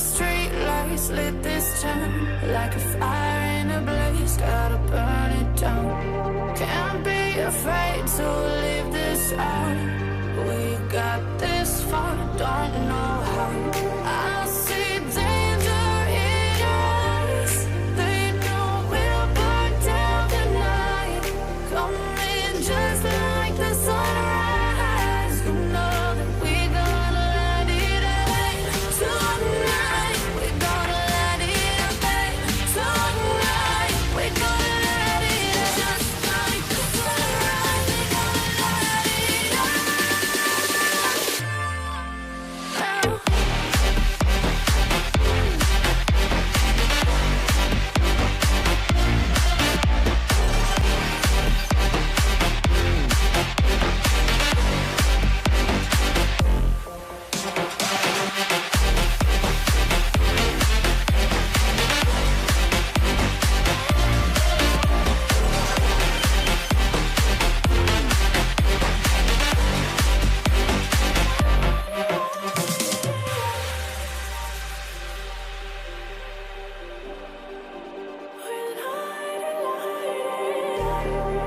street lights lit this town like a fire in a blaze, gotta burn it down. Can't be afraid to leave this out. We got this far, don't know how. I see danger in your eyes. They know we'll burn down the night. Coming just like the sunrise. You know that we gonna let it rain tonight. We gonna let it rain tonight. We gonna let it just like the sunrise. We gonna let it rain.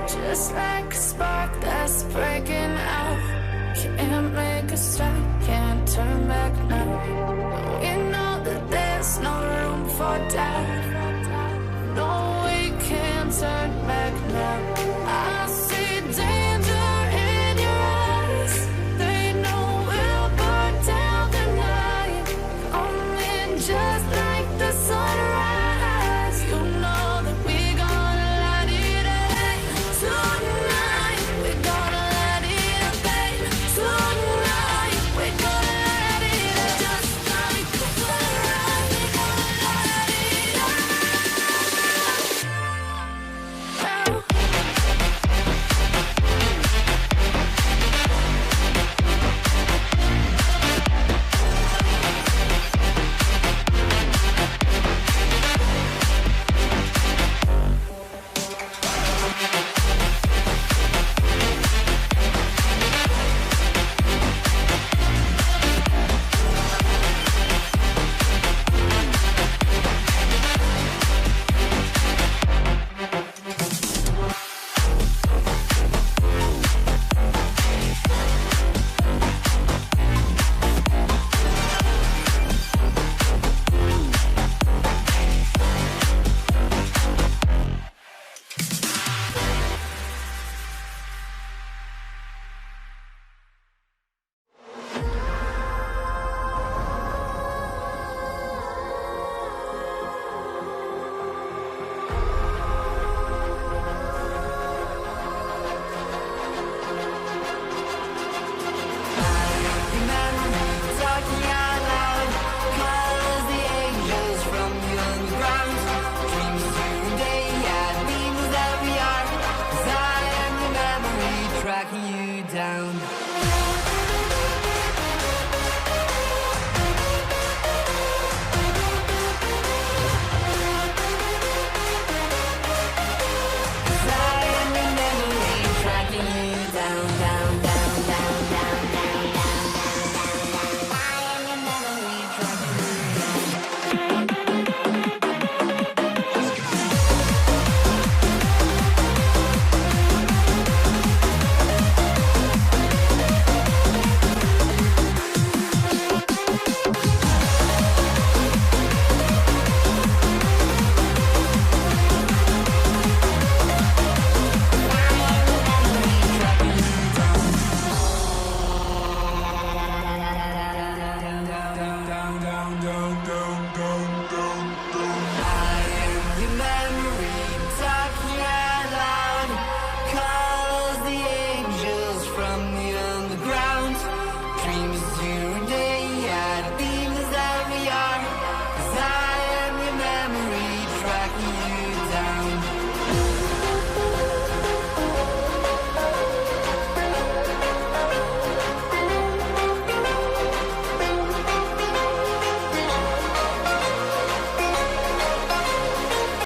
Just like a spark that's breaking out. Can't make a stop, can't turn back now. We